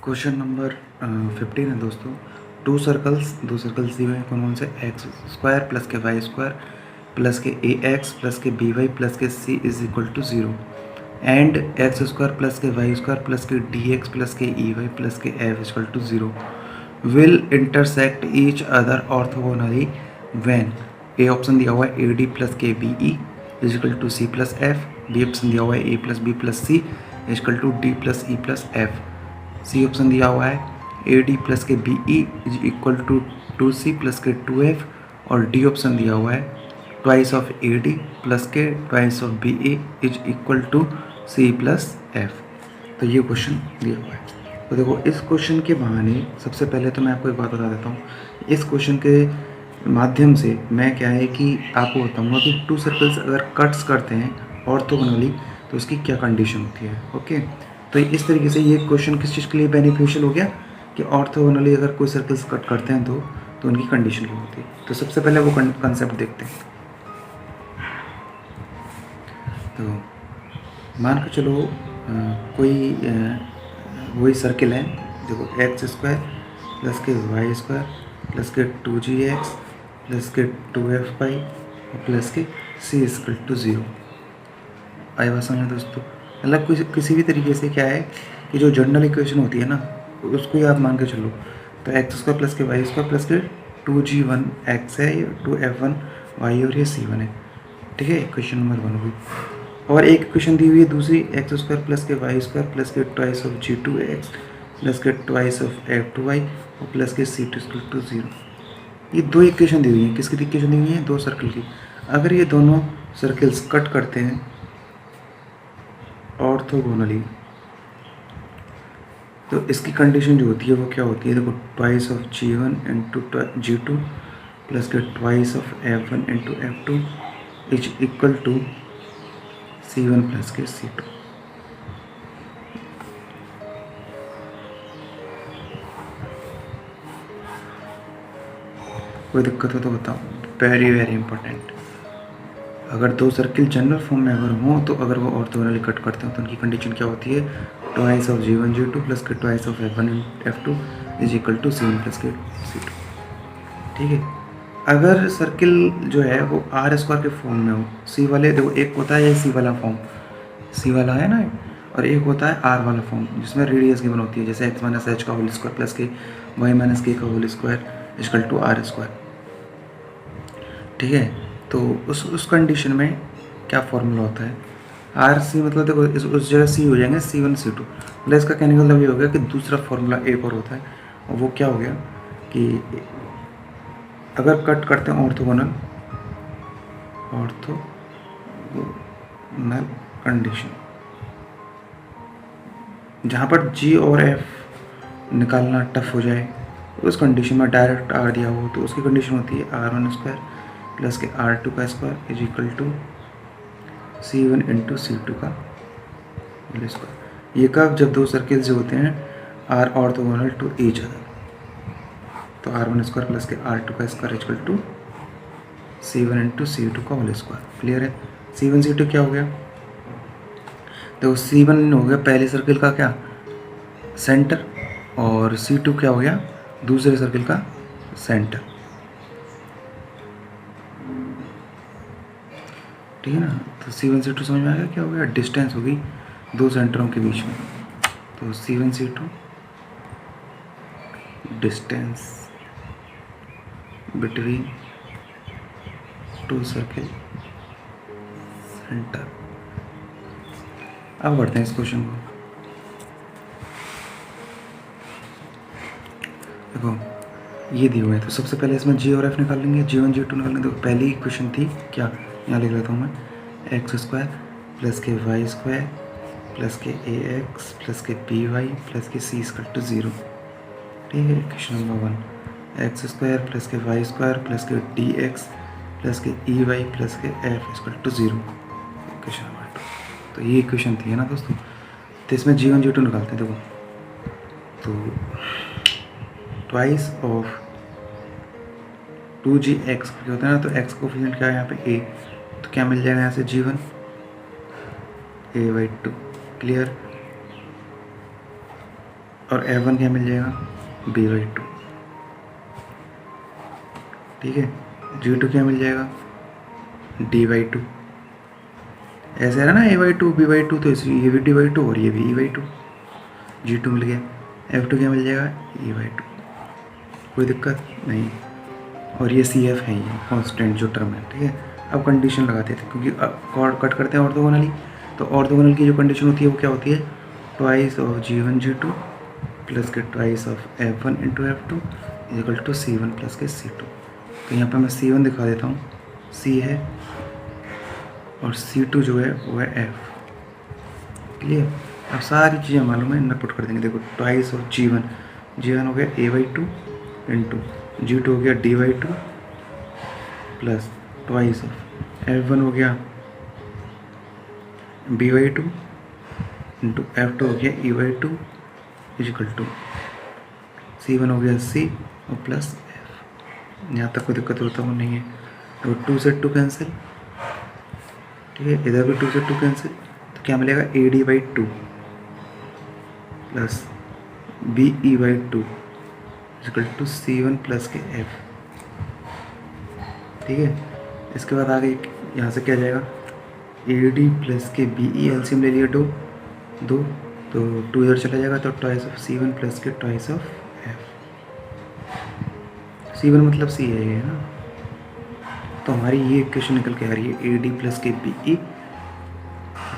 Question number 15 है दोस्तों। दो सर्कल्स दिए हुए हैं। कौन कौन से? एक्स स्क्वायर प्लस के वाई स्क्वायर प्लस के ए एक्स प्लस के बी वाई प्लस के C is equal to 0 and x square plus के वाई स्क्वायर प्लस के डी एक्स प्लस के ई वाई प्लस के F is equal to 0 will intersect each other orthogonally when A option दिया हुआ है A D plus के B E is equal to C plus F, B option दिया हुआ है A plus B plus C is equal to D plus E plus F, C option दिया हुआ है ए डी प्लस के B E is equal to 2c plus K 2f और D option दिया हुआ है twice of A D plus K twice of B A is equal to C plus F. तो ये क्वेश्चन दिया हुआ है। तो देखो इस क्वेश्चन के बहाने सबसे पहले तो मैं आपको एक बात बता देता हूँ। इस क्वेश्चन के माध्यम से मैं क्या है कि आपको बताऊँगा कि टू सर्कल्स अगर कट्स करते हैं ऑर्थोगोनली तो उसकी क्या कंडीशन होती है। ओके, तो इस तरीके से ये क्वेश्चन किस चीज़ के लिए बेनिफिशियल हो गया कि ऑर्थोगोनली अगर कोई सर्कल्स कट करते हैं तो उनकी कंडीशन क्या होती है। तो सबसे पहले वो कंसेप्ट देखते हैं। तो मान के चलो कोई वही सर्किल है। देखो एक्स स्क्वायर प्लस के वाई स्क्वायर प्लस के 2gx प्लस के 2fy और प्लस के c इक्वल टू 0। आई बात समझ दोस्तों? मतलब किसी भी तरीके से क्या है कि जो जनरल इक्वेशन होती है ना उसको ही आप मान के चलो। तो एक्स स्क्वायर प्लस के वाई स्क्वायर प्लस के 2g1 एक्स है, 2f1 वाई और ये c1 है। ठीक है, इक्वेशन नंबर 1 हुई। और एक इक्वेशन दी हुई है दूसरी, एक्स स्क्वायर प्लस के Y square plus K twice of g2x plus K twice of f2y और plus K c2 equal to 0। ये दो इक्वेशन दी हुई हैं। किसकी इक्वेशन दी हुई है? दो सर्कल की। अगर ये दोनों सर्कल्स कट करते हैं ऑर्थोगोनली तो इसकी कंडीशन जो होती है वो क्या होती है? देखो twice of g1 into g2 plus K twice of f1 into f2 is equal to c1 plus K c2। कोई दिक्कत हो तो बताओ। Very very important. अगर दो सर्किल जनरल फॉर्म में अगर हों तो अगर वो ऑर्थोगोनली कट करते हैं तो उनकी कंडीशन क्या होती है? Twice of g1 g2 plus K twice of f1 f2 is equal to c1 plus K c2। ठीक है, अगर सर्किल जो है वो आर स्क्वायर के फॉर्म में हो, सी वाले देखो एक होता है ये सी वाला फॉर्म, सी वाला है ना, और एक होता है आर वाला फॉर्म जिसमें रेडियस गिवन होती है, जैसे एक्स माइनस एच का होल स्क्वायर प्लस के वाई माइनस के का whole square equal to R square. ठीक है, तो उस कंडीशन में क्या फॉर्मूला होता है? आर सी मतलब देखो उस जगह सी हो जाएंगे c1 c2। मतलब इसका कहने का मतलब ये हो गया कि दूसरा फॉर्मूला एक और होता है और वो क्या हो गया कि अगर कट करते हैं ऑर्थोगोनल कंडीशन जहाँ पर जी और एफ निकालना टफ हो जाए उस कंडीशन में डायरेक्ट आर दिया हो तो उसकी कंडीशन होती है r1 स्क्वायर प्लस के r2 का square is equal to c1 into c2 का होल स्क्वायर। ये कब? जब दो सर्किल्स जो होते हैं are orthogonal to each other. तो r1 स्क्वायर प्लस के r2 का square equal to c1 into c2 का होल स्क्वायर। क्लियर है? c1 c2 क्या हो गया? देखो c1 हो गया पहले सर्किल का क्या सेंटर और c2 क्या हो गया दूसरे सर्किल का सेंटर। ठीक है ना? तो c1 c2 समझ में आ गया क्या हो गया? डिस्टेंस होगी दो सेंटरों के बीच में। तो c1 c2 distance between two circle centre. अब बढ़ते हैं इस क्वेश्चन को। देखो ये दिए हुए हैं तो सबसे पहले इसमें जी और एफ निकाल लेंगे, g1 g2 निकाल लेंगे। तो पहली इक्वेशन थी क्या, यहाँ लिख लेता हूँ मैं, एक्स स्क्वायर प्लस के वाई स्क्वायर प्लस के ए एक्स प्लस के बी वाई प्लस के सी इक्वल टू 0। ठीक है, equation number 1 X square plus के वाई स्क्वायर प्लस के डी एक्स प्लस के ई वाई प्लस के F equal to 0। Equation number 2। तो ये इक्वेशन थी है ना दोस्तों। तो इसमें g1 g2 निकालते हैं। देखो तो ट्वाइस ऑफ 2gx होता है ना, तो x कोफिशिएंट क्या है यहाँ पे a, तो क्या मिल जाएगा यहाँ से g1 a/2। क्लियर? और F1 क्या मिल जाएगा B/2, ठीक है। G2 क्या मिल जाएगा D/2, ऐसे है ना A/2 B/2, तो इसलिए ये भी D/2 और ये भी E/2, G2 मिल गया। F2 क्या मिल जाएगा E/2, कोई दिक्कत नहीं। और ये CF है, ये कांस्टेंट जो टर्म है, ठीक है। अब कंडीशन लगाते थे क्योंकि कॉर्ड कट करते हैं ऑर्थोगोनली, तो ऑर्थोगोनल की जो कंडीशन होती है वो क्या होती है, twice of G1 G2 plus K twice of F1 into F2 equal to C1 plus K C2। तो यहाँ पे मैं C1 दिखा देता हूँ, C है और C2 जो है वो है F, क्लियर। अब सारी चीज़ें मालूम है, इनमें पुट कर देंगे। देखो ट्वाइस ऑफ G1 हो गया A/2 इंटू G2 हो गया D/2 plus twice of F1 हो गया B/2 इंटू F2 हो गया E/2 इजिकल टू C1 हो गया C और प्लस F। यहाँ तक कोई दिक्कत होता वो नहीं है। तो 2 से 2 कैंसिल, ठीक है, इधर भी 2 से 2 कैंसिल, तो क्या मिलेगा AD/2 plus BE/2 is equal to C1 plus के F, ठीक है। इसके बाद आगे यहाँ से क्या जाएगा AD plus K BE, LCM ले लिया दो, तो 2 इधर चला जाएगा, तो twice of C1 plus K twice of F। C1 मतलब C है ये ना, तो हमारी ये इक्वेशन निकल के आ रही है AD plus K BE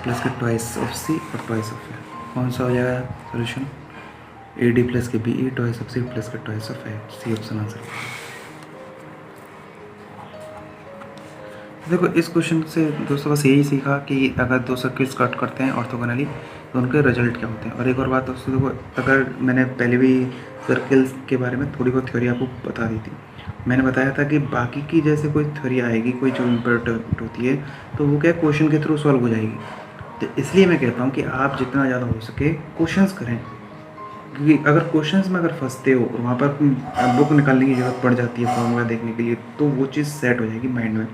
plus K twice of C और ट्वाइस ऑफ F। कौन सा हो जाएगा solution, AD plus K BE twice of C plus K twice of F, C option answer. देखो इस क्वेश्चन से दोस्तों बस यही सीखा कि अगर दो सर्किल्स कट करते हैं ऑर्थोगोनली तो उनके रिजल्ट क्या होते हैं। और एक और बात दोस्तों, देखो अगर मैंने पहले भी सर्किल्स के बारे में थोड़ी बहुत थ्योरी आपको बता दी थी, मैंने बताया था कि बाकी की जैसे कोई थ्योरी आएगी, कोई जो इम्पोर्टेंट होती है तो वो क्या क्वेश्चन के थ्रू सॉल्व हो जाएगी। तो इसलिए मैं कहता हूँ कि आप जितना ज़्यादा हो सके क्वेश्चंस करें, क्योंकि अगर क्वेश्चंस में अगर फंसते हो और वहाँ पर बुक निकालने की ज़रूरत पड़ जाती है फॉर्मूला देखने के लिए, तो वो चीज़ सेट हो जाएगी माइंड में।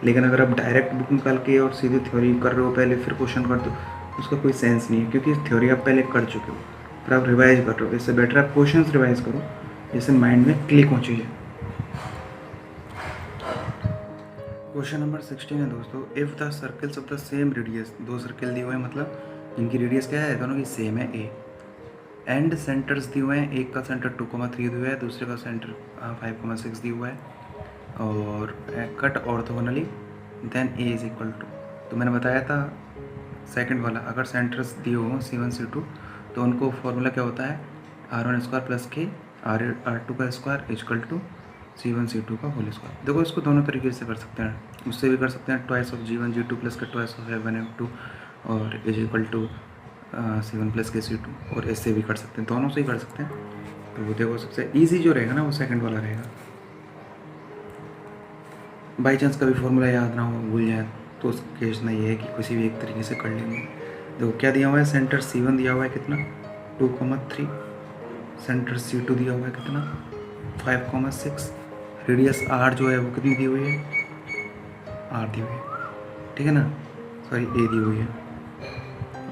लेकिन अगर आप डायरेक्ट बुक निकाल के और सीधे थ्योरी कर रहे हो पहले फिर क्वेश्चन कर दो, उसका कोई सेंस नहीं है, क्योंकि थ्योरी आप पहले कर चुके हो, फिर आप रिवाइज कर रहे हो। इससे बेटर आप क्वेश्चंस रिवाइज करो, जिससे माइंड में क्लिक हो चीज़ें। क्वेश्चन नंबर 16 है दोस्तों, if the circles of the same radius, दो सर्कल दिए हुए हैं मतलब इनकी रेडियस क्या है, दोनों की सेम है A, एंड सेंटर्स दिए हुए हैं, एक का सेंटर 2,3 दिया हुआ है, दूसरे का सेंटर 5,6 दिया हुआ है, और cut orthogonally then A is equal to. तो मैंने बताया था सेकंड वाला, अगर सेंटर्स दिए हो C1 C2 तो उनको फॉर्मूला क्या होता है R1 स्क्वायर प्लस के R2 का square equal to C1 C2 का होल स्क्वायर। देखो इसको दोनों तरीके से कर सकते हैं, उससे भी कर सकते हैं twice of G1 G2 plus K twice of F1 F2 और is equal to C1 plus K C2, और इससे भी कर सकते हैं, दोनों से ही कर सकते हैं। तो वो देखो सबसे ईजी जो रहेगा ना वो सेकंड वाला रहेगा। बाई चांस कभी फॉर्मूला याद ना हो, भूल जाए, तो उस केस में ये है कि किसी भी एक तरीके से कर लेंगे। देखो क्या दिया हुआ है, सेंटर C1 दिया हुआ है कितना 2,3, सेंटर C2 दिया हुआ है कितना 5,6, रेडियस R जो है वो कितनी दी हुई है, R दी हुई है, ठीक है ना, सॉरी A दी हुई है।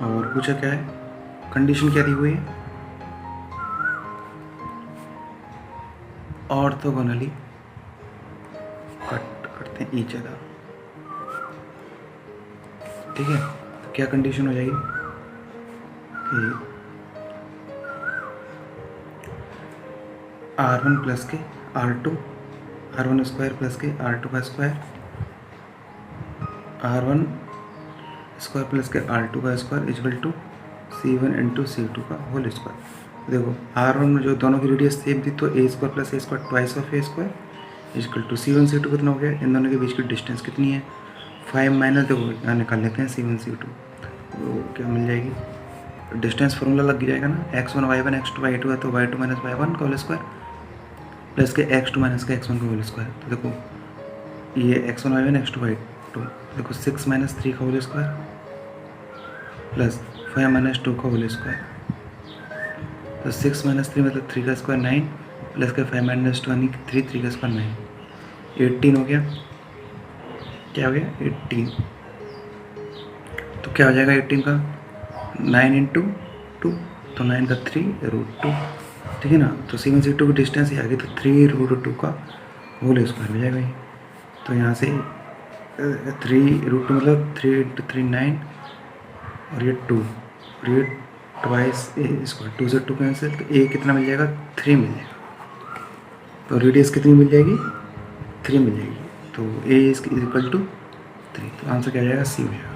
और पूछा क्या है, कंडीशन क्या दी हुई है, ऑर्थोगोनली कट करते हैं ईच अदर, ठीक है। तो क्या कंडीशन हो जाएगी कि R1 प्लस के R2, R1 स्क्वायर प्लस के R2 का स्क्वायर, R1 स्क्वायर प्लस के R2 का square equal to C1 into C2 का होल स्क्वायर। देखो R1 में जो दोनों की रेडियस सेम थी तो A square plus A square twice of A square equal to C1 C2 कितना हो गया, इन दोनों के बीच की डिस्टेंस कितनी है 5 माइनस, देखो यहाँ निकाल लेते हैं C1 C2, तो क्या मिल जाएगी, डिस्टेंस फार्मूला लग जाएगा ना, x1 y1 x2 y2 है तो y2 माइनस y1 का होल स्क्वायर प्लस के x2 माइनस के x1 का होल स्क्वायर। तो देखो ये x1 y1 x2 y2, देखो 6 माइनस 3 का होल स्क्वायर प्लस 5 माइनस 2 का होल स्क्वायर, तो 6 माइनस 3 मतलब 3 का स्क्वायर 9 प्लस के 5 माइनस 2 यानी 3 का स्क्वायर 9, 18 हो गया, क्या हो गया 18। तो क्या हो जाएगा 18 का 9 इंटू 2 तो 9 का 3√2, ठीक है ना। तो C1 C2 की डिस्टेंस ये आ गई, तो 3√2 का होल स्क्वायर हो जाएगा ये। तो यहाँ से 3√2 मतलब 3 × 3 9 और ये 2 और ये ट्वाइस ए स्क्वायर, 2 से 2 कैंसिल, तो ए कितना मिल जाएगा, 3 मिल जाएगा। तो रेडियस कितनी मिल जाएगी, 3 मिल जाएगी। तो ए इज इक्वल टू 3, तो आंसर क्या हो जाएगा, सी हो जाएगा।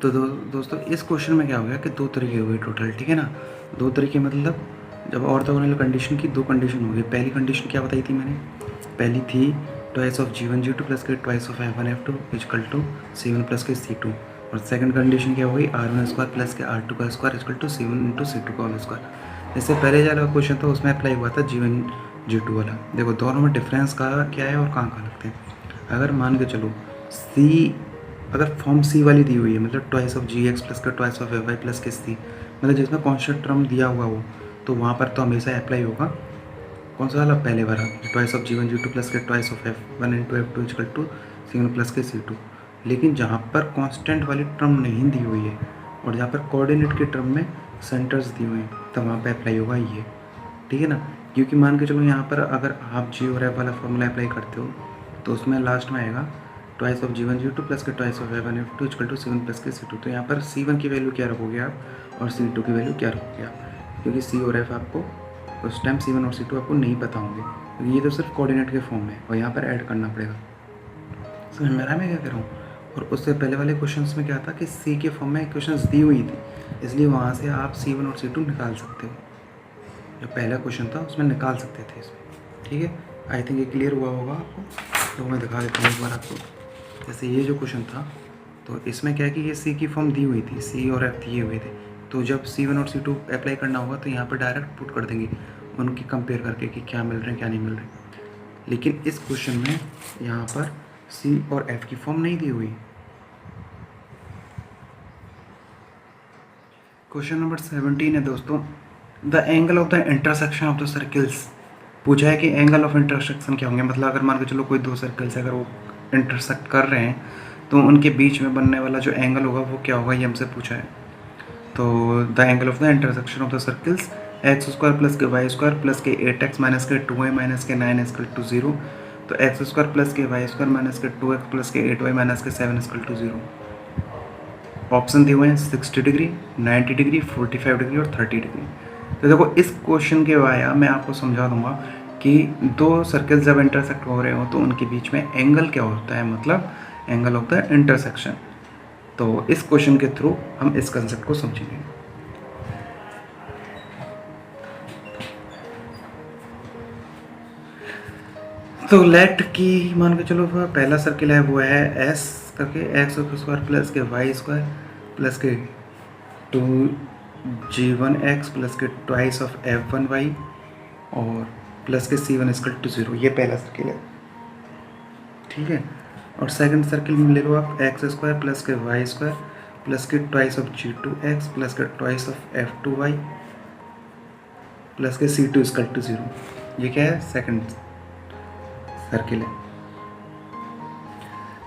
तो दोस्तों इस क्वेश्चन में क्या हो गया कि 2 तरीके हो गए टोटल, ठीक है ना। 2 तरीके मतलब जब ऑर्थोगोनल कंडीशन की 2 कंडीशन हो गई। पहली कंडीशन क्या बताई थी मैंने, पहली थी twice of G1 G2 plus K twice of F1 F2 equal to C1 plus K C2। और सेकंड कंडीशन क्या हो गई, R1 स्क्वायर प्लस के R2 का square equal to C1 × C2 का होल स्क्वायर। इससे पहले वाला क्वेश्चन था उसमें अप्लाई हुआ था G1 G2 वाला। देखो दोनों में डिफरेंस का क्या है और कहाँ लगते हैं। अगर मान के चलो C, अगर फॉर्म C वाली दी हुई है, मतलब twice of GX plus K twice of FY plus के C, मतलब जिसमें कॉन्स्टेंट टर्म दिया हुआ हो, तो वहाँ पर तो हमेशा अप्लाई होगा कौन सा वाला, पहले वाला, twice of G1 G2 plus K twice of F1 × F2 equal to C1 plus K C2। लेकिन जहाँ पर कांस्टेंट वाली टर्म नहीं दी हुई है और जहाँ पर कोऑर्डिनेट के टर्म में सेंटर्स दिए हुए हैं, तब वहाँ पे अप्लाई होगा ये, ठीक है ना। क्योंकि मान के चलो यहाँ पर अगर आप G और F वाला फॉर्मूला अप्लाई करते हो तो उसमें लास्ट में आएगा twice of G1 G2 plus K twice of F1 F2 equal to C1 plus K C2। तो यहाँ पर C1 की वैल्यू क्या रखोगे आप और C2 की वैल्यू क्या रखोगे आप, क्योंकि C और F आपको उस टाइम C1 और C2 आपको नहीं पता होंगे, क्योंकि ये तो सिर्फ कोऑर्डिनेट के फॉर्म में और यहाँ पर ऐड करना पड़ेगा। समझ में आ रहा है मैं क्या कर रहा हूँ। और उससे पहले वाले क्वेश्चंस में क्या था कि C के फॉर्म में इक्वेशंस दी हुई थी, इसलिए वहाँ से आप C1 और C2 निकाल सकते हो। जो पहला क्वेश्चन था उसमें निकाल सकते थे इसमें, ठीक है। आई थिंक ये क्लियर हुआ होगा आपको। तो मैं दिखा देता हूँ एक बार आपको। जैसे ये जो क्वेश्चन था तो इसमें क्या है कि ये C की फॉर्म दी हुई थी, C और F दिए हुए थे। तो जब C1 और C2 अप्लाई करना होगा तो यहाँ पर डायरेक्ट पुट कर देंगे उनकी कंपेयर करके कि क्या मिल रहे हैं क्या नहीं मिल रहे। लेकिन इस क्वेश्चन में यहाँ पर C और F की फॉर्म नहीं दी हुई। क्वेश्चन नंबर 17 है दोस्तों, the angle of the intersection of the circles. पूछा है कि एंगल ऑफ इंटरसेक्शन क्या होंगे, मतलब अगर मान के चलो कोई 2 सर्कल्स अगर वो इंटरसेक्ट कर रहे हैं तो उनके बीच में बनने वाला जो एंगल होगा वो क्या होगा, ये हमसे पूछा है। तो the angle of the intersection of the circles x square plus के वाई स्क्वायर प्लस के 8x माइनस के 2y माइनस के 9 इक्वल टू 0। तो एक्स स्क्वायर प्लस के वाई स्क्वायर माइनस के 2x प्लस के 8y माइनस के 7 इक्वल टू 0। ऑप्शन दिए हुए हैं 60 डिग्री, 90 डिग्री, 45 डिग्री और 30 डिग्री। तो देखो इस क्वेश्चन के वाया मैं आपको समझा दूंगा कि 2 सर्कल्स जब इंटरसेक्ट हो रहे हो तो उनके बीच में एंगल क्या होता है, मतलब एंगल ऑफ द इंटरसेक्शन। तो इस क्वेश्चन के थ्रू हम इस कंसेप्ट को समझेंगे। तो लेट की मान के चलो पहला सर्किल है वो है एस करके एक्स स्क्वायर प्लस के वाई स्क्वायर प्लस के 2g1x plus K twice of f1y और प्लस के c1 इक्वल टू 0। ये पहला सर्किल है, ठीक है। और सेकंड सर्किल में ले लो आप एक्स स्क्वायर प्लस के Y square plus K twice of g2x plus K twice of f2y plus K c2 equal to 0। ये क्या है, सेकंड सर्किल है।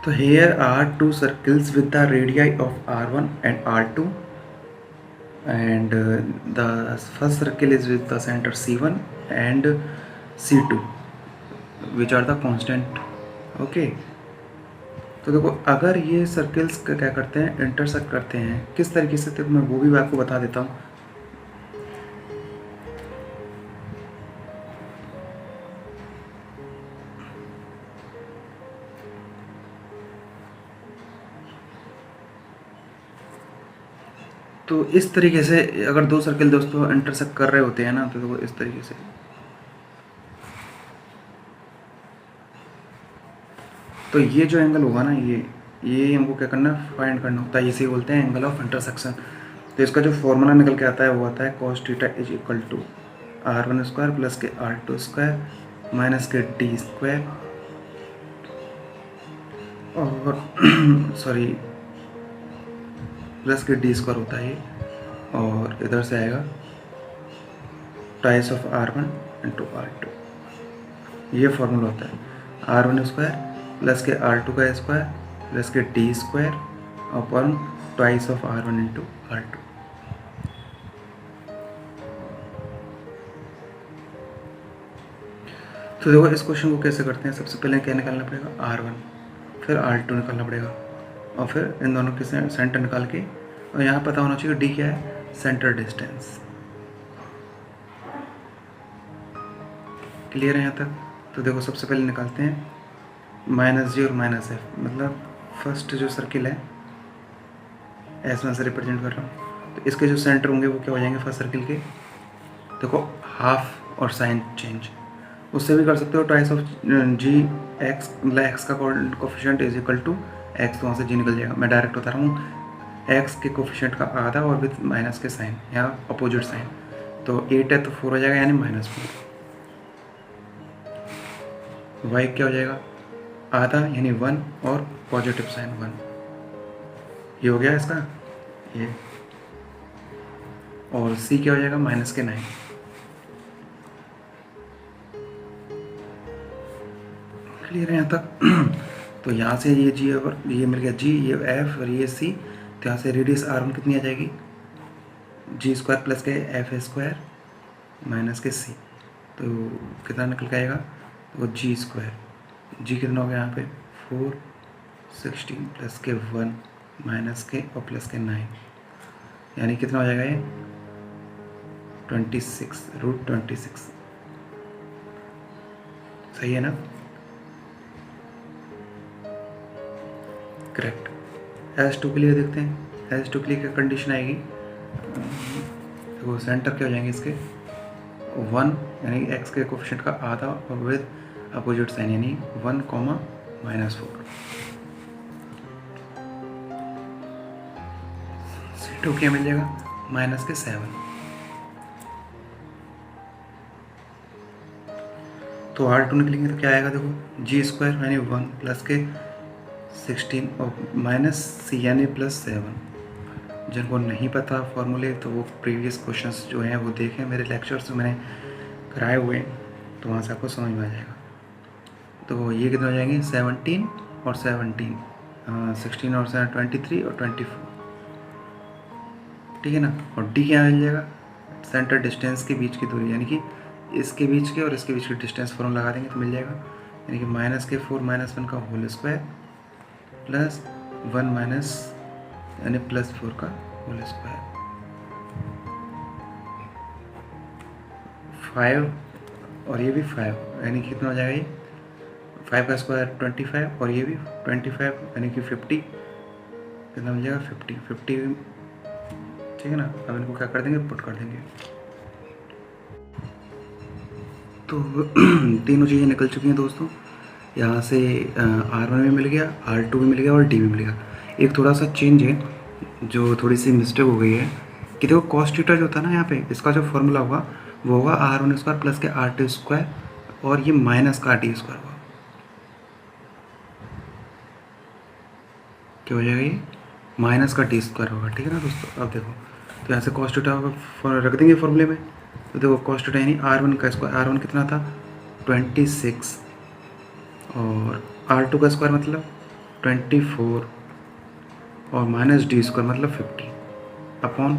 तो here are 2 circles with the radii of r1 and r2 and the first circle is with the center c1 and c2 which are the constant, okay। तो देखो अगर ये circles क्या करते हैं, इंटरसेक्ट करते हैं किस तरीके से, तो मैं वो भी आपको बता देता हूँ। तो इस तरीके से अगर 2 सर्कल दोस्तों इंटरसेक्ट कर रहे होते हैं ना, तो इस तरीके से, तो ये जो एंगल होगा ना, ये हमको क्या करना है, फाइंड करना होता है। इसे बोलते हैं एंगल ऑफ इंटरसेक्शन। तो इसका जो फॉर्मूला निकल के आता है वो आता है cos theta is equal to r1 square plus के r2 स्क्वायर माइनस के d स्क्वायर और सॉरी प्लस के डी स्क्वायर होता है ये, और इधर से आएगा टाइस ऑफ r1 इंटू r2। ये फॉर्मूला होता है r1 स्क्वायर प्लस के r2 का स्क्वायर प्लस के D square upon twice of r1 into r2। तो देखो इस क्वेश्चन को कैसे करते हैं, सबसे पहले क्या निकालना पड़ेगा, R1, फिर R2 निकालना पड़ेगा, और फिर इन दोनों के सेंटर निकाल के, और यहाँ पता होना चाहिए D क्या है, सेंटर डिस्टेंस। क्लियर है यहाँ तक? तो देखो सबसे पहले निकालते हैं -G और -F, मतलब फर्स्ट जो सर्किल है S1 से रिप्रेजेंट कर रहा हूँ, तो इसके जो सेंटर होंगे वो क्या हो जाएंगे फर्स्ट सर्किल के, देखो हाफ और साइन चेंज। उससे भी कर सकते हो ट्वाइस ऑफ जी एक्स, मतलब एक्स का coefficient is equal to X, तो वहाँ से जी निकल जाएगा। मैं डायरेक्ट बता रहा हूँ, एक्स के कोफिशिएंट का आधा और विथ माइनस के साइन, यहाँ अपोजिट साइन, तो 8 है तो 4 हो जाएगा, यानी -4। वाई क्या हो जाएगा, आधा यानी 1 और पॉजिटिव साइन 1, ये हो गया इसका ये, और सी क्या हो जाएगा, -9। क्लियर है यहाँ तक? तो यहाँ से ये जी और ये मिल गया जी, ये एफ और ये सी, तो यहाँ से रेडियस R1 कितनी आ जाएगी, G² प्लस के F² माइनस के सी, तो कितना निकल के आएगा, तो G², जी कितना हो गया यहाँ पे 4, 16 प्लस के 1 माइनस के और प्लस के 9, यानी कितना हो जाएगा ये 26, √26। सही है ना? करेक्ट। S2 के लिए देखते हैं, S2 के लिए क्या कंडीशन आएगी, देखो सेंटर क्या हो जाएंगे इसके 1, यानी x के कोफिशिएंट का आधा और विद अपोजिट साइन, यानी 1, -4। C2 क्या मिल जाएगा, -7। तो R2 निकलेंगे तो क्या आएगा, देखो G² यानी 1 प्लस के 16 और माइनस सी यानी +7। जिनको नहीं पता फॉर्मूले तो वो प्रीवियस क्वेश्चंस जो हैं वो देखें, मेरे लेक्चर्स जो मैंने कराए हुए हैं, तो वहाँ से आपको समझ में आ जाएगा। तो ये कितने हो जाएंगे, 17 और 17, 16 और 7 23 और 24, ठीक है ना। और डी क्या मिल जाएगा, सेंटर डिस्टेंस के बीच की दूरी, यानी कि इसके बीच के और इसके बीच की डिस्टेंस फॉर्मूला लगा देंगे तो मिल जाएगा, यानी कि -4 -1 का होल स्क्वायर प्लस 1 माइनस यानी +4 का होल स्क्वायर, 5 और ये भी 5, यानी कितना हो जाएगा, ये 5 का स्क्वायर 25 और ये भी 25, यानी कि 50, कितना मिल जाएगा 50, ठीक है ना। अब इनको क्या कर देंगे, पुट कर देंगे। तो तीनों चीज़ें निकल चुकी हैं दोस्तों, यहाँ से R1 भी मिल गया, R2 भी मिल गया और D भी मिल गया। एक थोड़ा सा चेंज है, जो थोड़ी सी मिस्टेक हो गई है कि देखो cos थीटा जो था ना, यहाँ पे इसका जो फॉर्मूला होगा वो होगा R1² प्लस के R2² और ये माइनस का D² होगा, क्या हो जाएगा, ये माइनस का D² होगा, ठीक है ना दोस्तों। अब देखो तो यहाँ से cos थीटा रख देंगे फॉर्मूले में, तो देखो cos थीटा यानी R1 का स्क्वायर, R1 कितना था 26 और R2 का स्क्वायर मतलब 24 और माइनस D² मतलब 50 अपॉन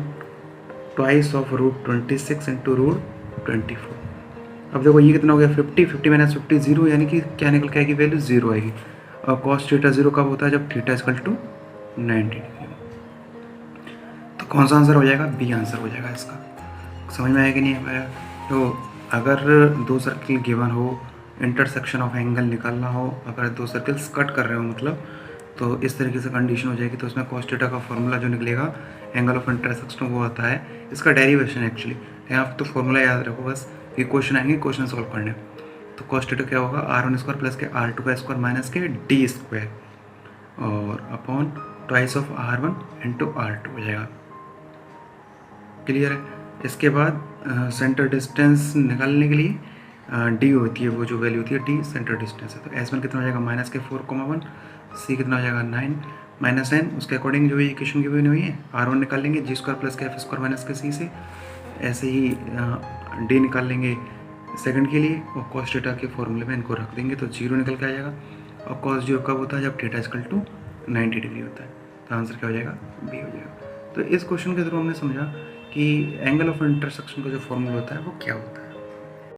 ट्वाइस ऑफ √26 इंटू √24। अब देखो ये कितना हो गया 50 माइनस 50 0, यानी कि क्या निकल के आएगी, वैल्यू 0 आएगी। और cos थीटा 0 कब होता है, जब थीटा इक्वल टू 90 डिग्री। तो कौन सा आंसर हो जाएगा, बी आंसर हो जाएगा इसका। समझ में आया कि नहीं आया? तो अगर दो सर्किल गिवन हो, इंटरसेक्शन ऑफ एंगल निकालना हो, अगर दो सर्कल्स कट कर रहे हो मतलब, तो इस तरीके से कंडीशन हो जाएगी। तो उसमें cos थीटा का फॉर्मूला जो निकलेगा एंगल ऑफ इंटरसेक्शन वो आता है, इसका डेरिवेशन एक्चुअली यहाँ तो फॉर्मूला याद रखो बस, ये क्वेश्चन आएंगे क्वेश्चन सॉल्व करने। तो cos थीटा क्या होगा, R1² प्लस के R2 का स्क्वायर माइनस के D² और upon twice of R1 into R2 हो जाएगा। क्लियर है? इसके बाद सेंटर डिस्टेंस निकालने के लिए डी होती है, वो जो वैल्यू होती है डी सेंटर डिस्टेंस है। तो S1 कितना हो जाएगा -4,1, सी कितना हो जाएगा 9 -9, उसके अकॉर्डिंग जो इक्वेशन की हुई हुई है R1 निकाल लेंगे G² प्लस के F² माइनस के सी से, ऐसे ही डी निकाल लेंगे सेकंड के लिए, और cos थीटा के फॉर्मूले में इनको रख देंगे तो 0 निकल के आ जाएगा। और cos 0 कब होता है, जब थीटा इक्वल टू 90 डिग्री होता है। तो आंसर क्या हो जाएगा, बी हो जाएगा। तो इस क्वेश्चन के थ्रू हमने समझा कि एंगल ऑफ इंटरसेक्शन का जो फॉर्मूला होता है वो क्या होता है।